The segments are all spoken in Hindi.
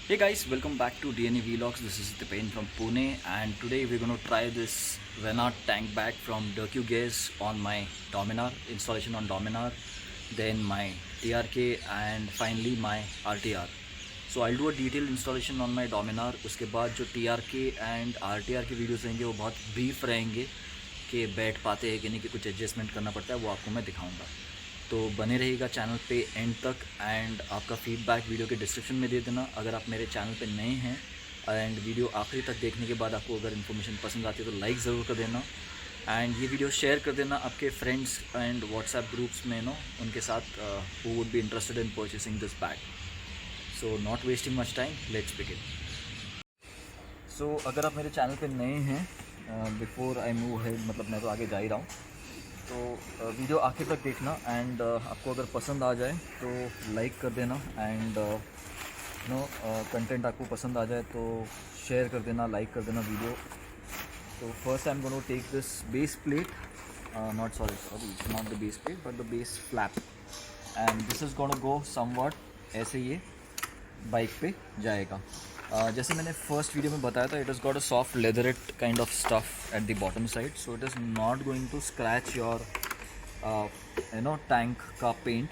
Hey guys, welcome back to DNA Vlogs. This is Dipen from Pune, and today we're going to try this Renault tank bag from Durcu Gas on my Dominar, installation on Dominar, then my TRK, and finally my RTR. So I'll do a detailed installation on my Dominar. उसके बाद जो TRK and RTR के वीडियोस रहेंगे वो बहुत ब्रीफ रहेंगे कि बैठ पाते हैं कि नहीं, कि कुछ एडजस्टमेंट करना पड़ता है, वो आपको मैं दिखाऊंगा। तो बने रहिएगा चैनल पे एंड तक, एंड आपका फीडबैक वीडियो के डिस्क्रिप्शन में दे देना अगर आप मेरे चैनल पे नए हैं। एंड वीडियो आखिरी तक देखने के बाद आपको अगर इन्फॉर्मेशन पसंद आती है तो लाइक ज़रूर कर देना, एंड ये वीडियो शेयर कर देना आपके फ्रेंड्स एंड व्हाट्सएप ग्रुप्स में उनके साथ who would be interested in purchasing this bag. So not wasting much time, let's begin. So अगर आप मेरे चैनल पे नए हैं, बिफोर आई मूव है, मतलब मैं तो आगे जा ही रहा हूँ, तो वीडियो आखिर तक देखना, एंड आपको अगर पसंद आ जाए तो लाइक कर देना, एंड कंटेंट आपको पसंद आ जाए तो शेयर कर देना, लाइक कर देना वीडियो। तो first I am gonna take this base plate, not the base plate but the base flap, and this is gonna go somewhat ऐसे ये बाइक पे जाएगा। जैसे मैंने फर्स्ट वीडियो में बताया था, it is got a soft leatherette kind of stuff at the bottom side, so it is not going to scratch your tank का paint.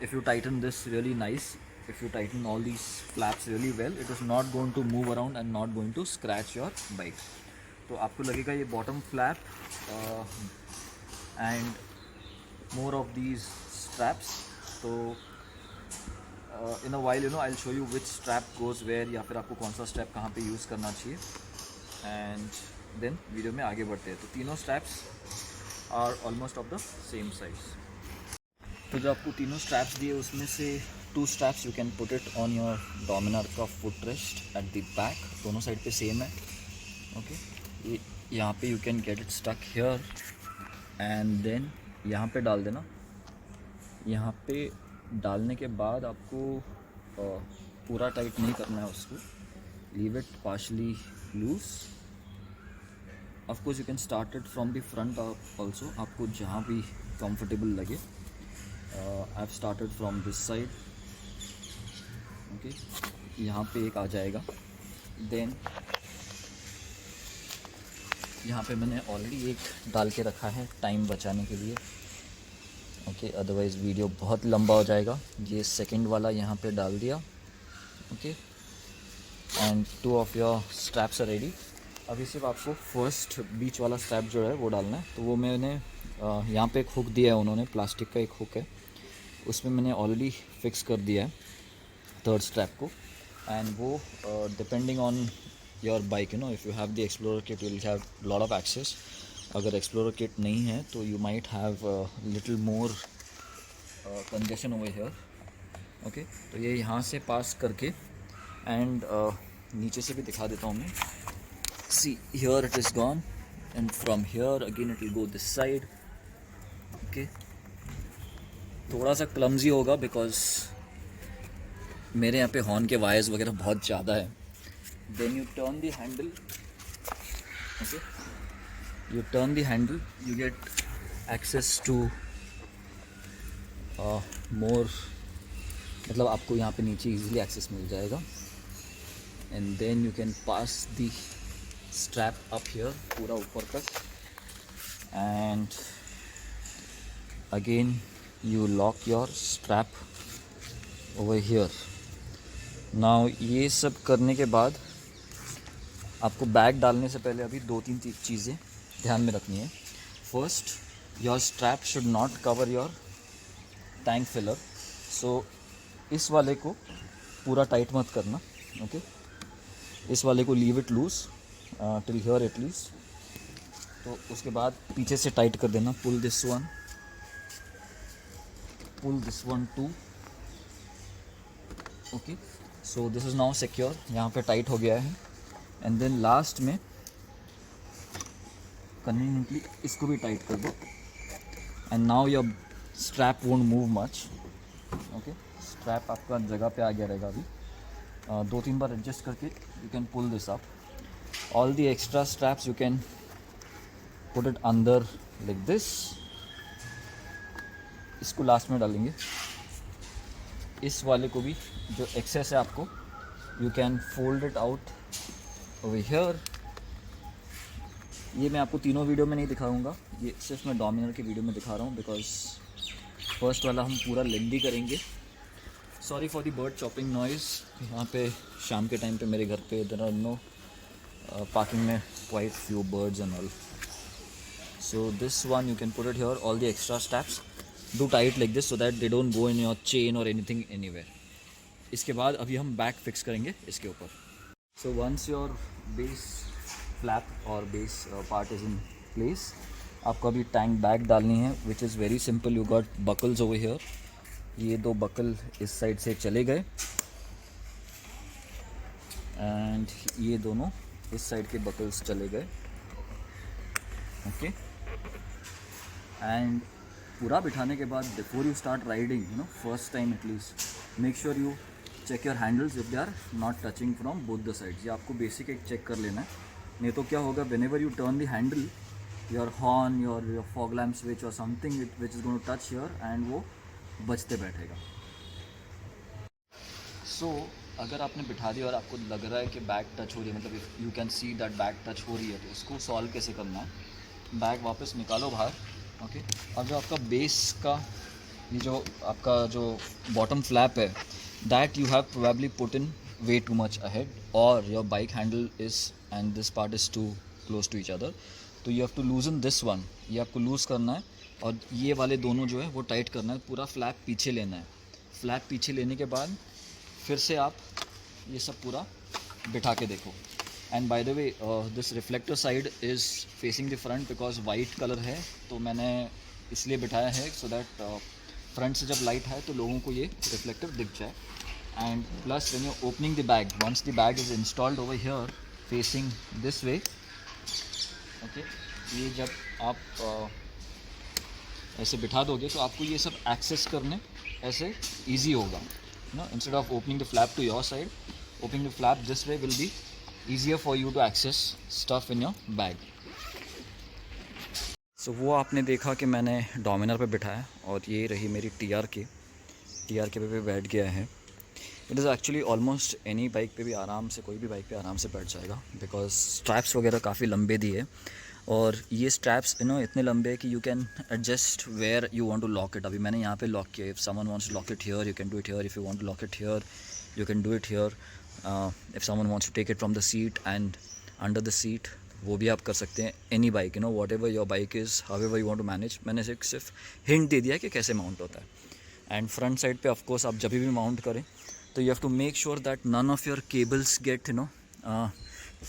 If you tighten this really nice, if you tighten all these flaps really well, it is not going to move around and not going to scratch your bike. तो आपको लगेगा ये bottom flap and more of these straps. तो in a while I'll show you which strap goes where, या फिर आपको कौन सा स्ट्रैप कहाँ पे यूज़ करना चाहिए, एंड देन वीडियो में आगे बढ़ते हैं। तो तीनों straps are almost of the same size. तो जो आपको तीनों स्ट्रैप्स दिए उसमें से 2 straps you can put it on your Dominar का foot rest at the back, दोनों साइड पे सेम है। ओके, ये यहाँ पे you can get it stuck here, and then यहाँ पे डाल देना। यहाँ पे डालने के बाद आपको पूरा टाइट नहीं करना है उसको, leave it partially loose. Of course you can start it from the front also, आपको जहाँ भी कंफर्टेबल लगे। I've started from this side, okay, यहाँ पे एक आ जाएगा, देन यहाँ पे मैंने ऑलरेडी एक डाल के रखा है टाइम बचाने के लिए, ओके, अदरवाइज़ वीडियो बहुत लंबा हो जाएगा। ये सेकंड वाला यहाँ पे डाल दिया, okay, and 2 of your straps are ready. अभी सिर्फ आपको फर्स्ट बीच वाला स्ट्रैप जो है वो डालना है। तो वो मैंने यहाँ पे एक हुक दिया है उन्होंने, प्लास्टिक का एक हुक है, उसमें मैंने ऑलरेडी फिक्स कर दिया है थर्ड स्ट्रैप को, एंड वो depending on your bike, if you have the explorer kit you will have lot of access. अगर एक्सप्लोरर किट नहीं है तो you might have little more congestion over here, okay. तो ये यहाँ से पास करके, एंड नीचे से भी दिखा देता हूँ मैं। See here it is gone, and from here again it will go this side, okay. थोड़ा सा क्लमजी होगा बिकॉज मेरे यहाँ पे हॉर्न के वायर्स वगैरह बहुत ज़्यादा है। Then you turn the handle, okay, you turn the handle, you get access to more, मतलब आपको यहाँ पे नीचे इजीली एक्सेस मिल जाएगा, and then you can pass the strap up here पूरा ऊपर तक, and again you lock your strap over here. now ये सब करने के बाद आपको बैग डालने से पहले अभी 2-3 चीज़ें ध्यान में रखनी है। First, your strap should not cover your tank filler, so इस वाले को पूरा टाइट मत करना, ओके। इस वाले को leave it loose till here at least. तो उसके बाद पीछे से टाइट कर देना, pull this one, pull this one too, okay, so this is now secure, यहाँ पे टाइट हो गया है। एंड देन लास्ट में कन्वीनियंटली इसको भी टाइट कर दो, and now your strap won't move much, okay. Strap आपका जगह पे आ गया रहेगा। अभी 2-3 बार एडजस्ट करके you can pull this up. All the extra straps you can put it अंदर लाइक दिस। इसको लास्ट में डालेंगे। इस वाले को भी जो एक्सेस है आपको You can fold it out over here. ये मैं आपको तीनों वीडियो में नहीं दिखाऊंगा, ये सिर्फ मैं डोमिनर की वीडियो में दिखा रहा हूँ बिकॉज फर्स्ट वाला हम पूरा लेंदी करेंगे. Sorry for the bird chirping noise. यहाँ पे शाम के टाइम पे मेरे घर पे देयर आर नो पार्किंग में quite few birds and all. So this one you can put it here. All the extra straps do tight like this so that they don't go in your chain or anything anywhere. इसके बाद अभी हम बैक फिक्स करेंगे इसके ऊपर. So once your base flap और base part is in place, आपको अभी टैंक बैक डालनी है which is very simple. You got buckles over here. ये दो बकल इस साइड से चले गए एंड ये दोनों इस साइड के बकल्स चले गए. ओके. एंड पूरा बिठाने के बाद before you start riding, you know, first time at least make sure you check your handles if they are not touching from both the sides. ये आपको बेसिक एक चेक कर लेना है. नहीं तो क्या होगा, whenever you turn the handle, your horn, your fog lamp switch और something which is going to touch here and वो बचते बैठेगा. सो अगर आपने बिठा दिया और आपको लग रहा है कि बैक टच हो रही है, मतलब you can see that back touch हो रही है, तो इसको सॉल्व कैसे करना है. बैग वापस निकालो बाहर. ओके. और जो आपका बेस का ये जो आपका जो बॉटम फ्लैप है, that you have probably put in way too much ahead और your bike handle is and this part is too close to each other. तो you have to loosen this one. ये आपको लूज़ करना है और ये वाले दोनों जो है वो टाइट करना है. पूरा फ्लैप पीछे लेना है. फ्लैप पीछे लेने के बाद फिर से आप ये सब पूरा बिठा के देखो. And by the way this reflector side is facing the front because white colour है, तो मैंने इसलिए बिठाया है सो दैट फ्रंट से जब लाइट है तो लोगों को ये रिफ्लेक्टर दिख जाए. And plus when you opening the bag, once the bag is installed over here facing this way, okay, ये जब आप ऐसे बिठा दोगे तो आपको ये सब एक्सेस करने ऐसे ईजी होगा. No, instead of opening the flap to your side, opening the flap this way will be easier for you to access stuff in your bag. So वो आपने देखा कि मैंने डोमिनर पे बिठाया और ये रही मेरी TRK पे बैठ गया है. It is actually almost any bike पे भी आराम से, कोई भी बाइक पे आराम से बैठ जाएगा बिकॉज स्ट्रैप्स वगैरह काफ़ी लंबे दिए और ये स्ट्रैप्स इतने लंबे हैं कि you can adjust where you want to lock it. अभी मैंने यहाँ पे लॉक किया. If someone wants to lock it here you can do it here. If you want to lock it here you can do it here. If someone wants to take it from the seat and under the seat, वो भी आप कर सकते हैं. Any bike, you know, whatever your bike is, however you want to manage. मैंने सिर्फ हिंट दे दिया कि कैसे माउंट होता है. एंड फ्रंट साइड पे ऑफकोर्स आप जब भी माउंट करें तो you have to make sure that none of your cables get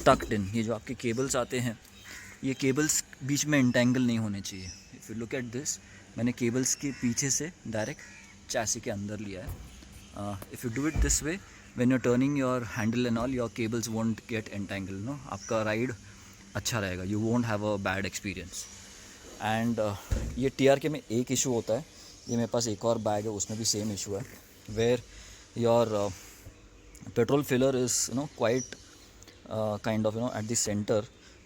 tucked in. ये जो आपके केबल्स आते हैं, ये केबल्स बीच में इंटेंगल नहीं होने चाहिए. If you look at this, मैंने केबल्स के पीछे से डायरेक्ट चैसी के अंदर लिया है. If you do it this way, when you're turning your handle and all, your cables won't get entangled. No, आपका राइड अच्छा रहेगा. you won't have a bad experience. and ये TRK में एक इशू होता है. ये मेरे पास एक और बैग है, उसमें भी सेम इशू है, where your petrol filler is quite kind of at the center.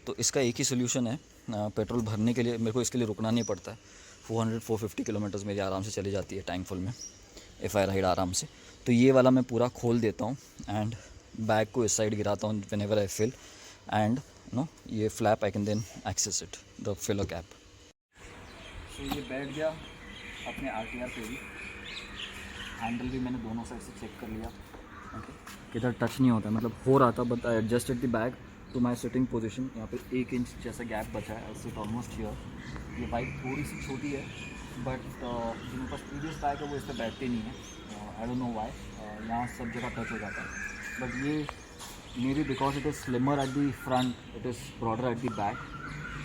तो इसका एक ही सोल्यूशन है. पेट्रोल भरने के लिए मेरे को इसके लिए रुकना नहीं पड़ता है. 400-450 किलोमीटर्स मेरी आराम से चली जाती है टैंक फुल में इफ़ आई राइड आराम से. तो ये वाला मैं पूरा खोल देता हूँ एंड बैग को इस साइड गिराता हूँ whenever I fill and ये flap I can then access it the filler cap. सो ये बैठ गया अपने RTR पे भी. हैंडल भी मैंने दोनों साइड से चेक कर लिया. ओके, किधर टच नहीं होता, मतलब हो रहा था, but I adjusted the bag to my sitting position. यहाँ पे 1 इंच जैसा गैप बचा है. I sit almost here. ये बाइक थोड़ी सी छोटी है बट जो मेरे पास प्रीवियस बैग है वो इस पर बैठती नहीं है. I don't know why. यहाँ सब जगह टच हो जाता है. बट ये may be because it is slimmer at the front, it is broader at the back.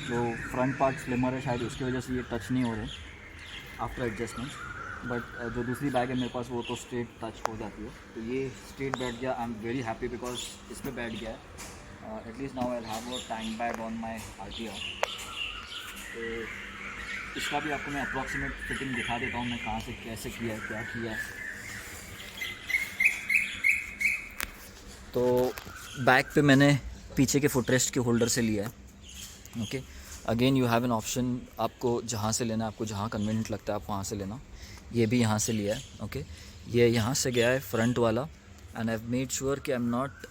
जो फ्रंट पार्ट स्लिमर है शायद उसकी वजह से ये टच नहीं हो रहे आफ्टर एडजस्टमेंट. बट जो दूसरी बैग है मेरे पास वो तो स्ट्रेट टच हो जाती है. तो ये स्ट्रेट बैठ गया. I am very happy because इस पर बैठ गया है. At least now I have a tank bag on my RTR. तो इसका भी आपको मैं अप्रॉक्सीमेट फिटिंग दिखा देता हूँ मैं कहाँ से कैसे किया है, क्या किया है. तो बैक पे मैंने पीछे के फुटरेस्ट के होल्डर से लिया है. Okay, again you have an option. आपको जहाँ से लेना है, आपको जहाँ कन्वीनियंट लगता है आप वहाँ से लेना. ये भी यहाँ से लिया है. ओके, ये यहाँ से गया है फ्रंट वाला and I have made sure कि आई एम नॉट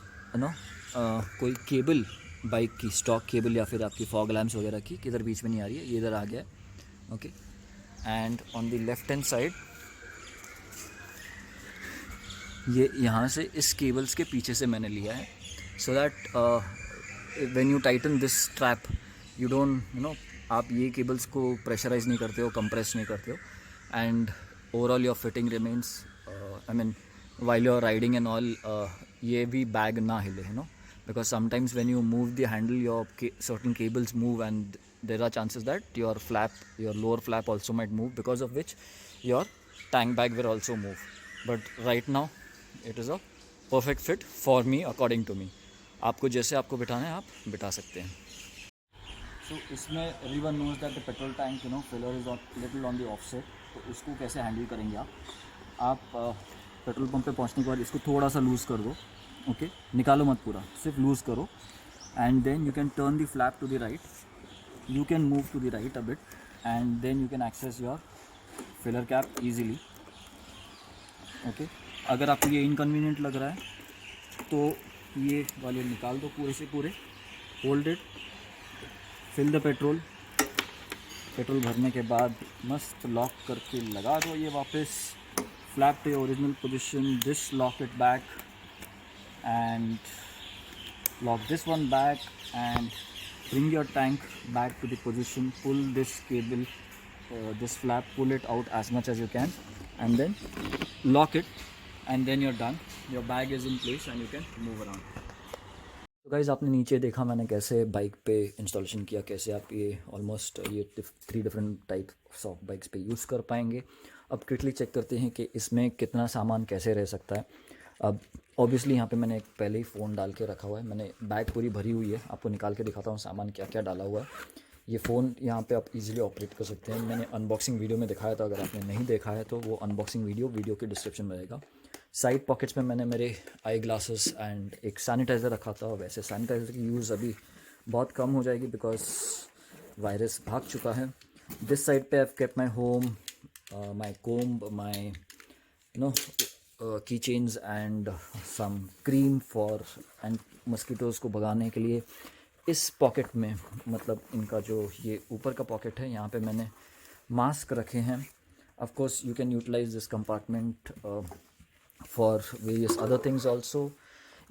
कोई केबल बाइक की स्टॉक केबल या फिर आपकी फॉग लैम्प्स वगैरह की किधर बीच में नहीं आ रही है, ये इधर आ गया है। Okay, and on the left hand side ये यहाँ से इस केबल्स के पीछे से मैंने लिया है, so that when you tighten this strap you don't आप ये केबल्स को प्रेशराइज नहीं करते हो, कंप्रेस नहीं करते हो, and overall your fitting remains I mean while you're riding and all, ये भी बैग ना हिले, because sometimes when you move the handle your certain cables move, and there are chances that your lower flap also might move, because of which your tank bag will also move. But right now it is a perfect fit for me according to me. आपको जैसे आपको बिठाना है आप बिठा सकते हैं. So इसमें everyone knows that the petrol tank filler is little on the offset, तो इसको कैसे हैंडल करेंगे आप पेट्रोल पंप पे पहुंचने के बाद इसको थोड़ा सा लूज़ कर दो. ओके, निकालो मत पूरा, सिर्फ लूज़ करो, and then you can turn the flap to the right, you can move to the right a bit, and then you can access your filler cap easily. Okay, अगर आपको ये इनकन्वीनियंट लग रहा है तो ये वाले निकाल दो पूरे से पूरे, hold it, fill the petrol भरने के बाद मस्त लॉक करके लगा दो ये वापस, flap to your original position, this lock it back and lock this one back, and bring your tank back to the position, pull this cable, this flap, pull it out as much as you can, and then lock it, and then you're done, your bag is in place and you can move around. तो गाइज़ आपने नीचे देखा मैंने कैसे बाइक पे इंस्टॉलेशन किया, कैसे आप ये ऑलमोस्ट ये 3 डिफरेंट टाइप्स ऑफ बाइक्स पे यूज़ कर पाएंगे. अब क्विकली चेक करते हैं कि इसमें कितना सामान कैसे रह सकता है. अब ऑब्वियसली यहाँ पे मैंने एक पहले ही फ़ोन डाल के रखा हुआ है, मैंने बैग पूरी भरी हुई है, आपको निकाल के दिखाता हूँ सामान क्या क्या डाला हुआ है. ये फ़ोन यहाँ पे आप इजीली ऑपरेट कर सकते हैं. मैंने अनबॉक्सिंग वीडियो में दिखाया था, अगर आपने नहीं देखा है तो वो अनबॉक्सिंग वीडियो के डिस्क्रिप्शन में रहेगा. साइड पॉकेट्स में मैंने मेरे आई ग्लासेस एंड एक सैनिटाइज़र रखा था. वैसे सैनिटाइज़र की यूज़ अभी बहुत कम हो जाएगी बिकॉज वायरस भाग चुका है. दिस साइड पे I have kept my home, my comb, my keychains and some cream for and mosquitoes को भगाने के लिए. इस पॉकेट में मतलब इनका जो ये ऊपर का पॉकेट है यहाँ पे मैंने मास्क रखे हैं. Of course you can utilise this compartment for various other things also.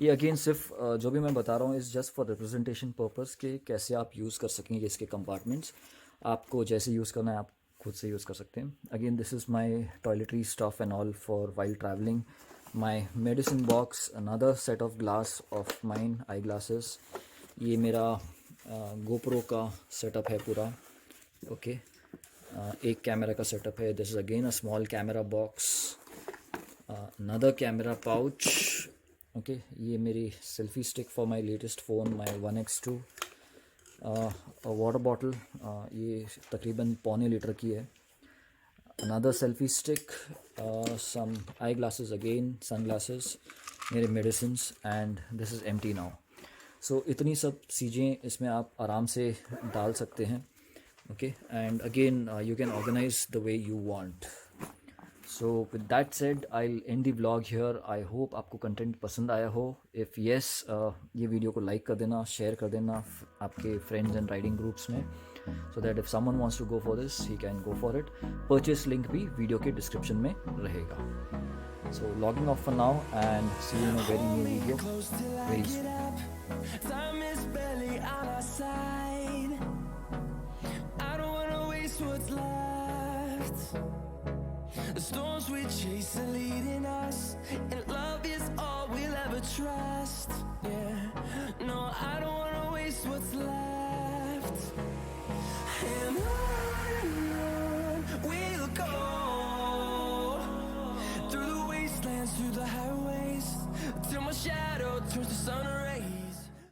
ये अगेन सिर्फ जो भी मैं बता रहा हूँ is just for representation purpose के कैसे आप यूज़ कर सकेंगे इसके कंपार्टमेंट्स. आपको जैसे यूज़ करना है आप खुद से यूज़ कर सकते हैं. Again this is my toiletry stuff and all for while travelling. My medicine box, another set of glass of mine eye glasses. ये मेरा गोप्रो का सेटअप है पूरा. ओके, एक कैमरा का सेटअप है. This is again a small camera box, another camera pouch. Okay, ये मेरी selfie stick for my latest phone, my 1X2. Water bottle, ये तकरीबन 0.25 लीटर की है. Another selfie stick, some eye glasses, again sun glasses, मेरे medicines, and this is empty now. So इतनी सब चीज़ें इसमें आप आराम से डाल सकते हैं. Okay, and again you can organise the way you want. So with that said I will end the vlog here. I hope आपको कंटेंट पसंद आया हो. इफ़ येस, ये वीडियो को लाइक कर देना, शेयर कर देना आपके फ्रेंड्स एंड राइडिंग ग्रुप्स में, so that if someone wants to go for this he can go for it. Purchase link भी वीडियो के डिस्क्रिप्शन में रहेगा. So logging off for now and see you in a very new video very soon. Time is barely on our side. I don't wanna waste what's left. The storms we chase are leading us, and love is all we'll ever trust. Yeah, no, I don't wanna waste what's left. And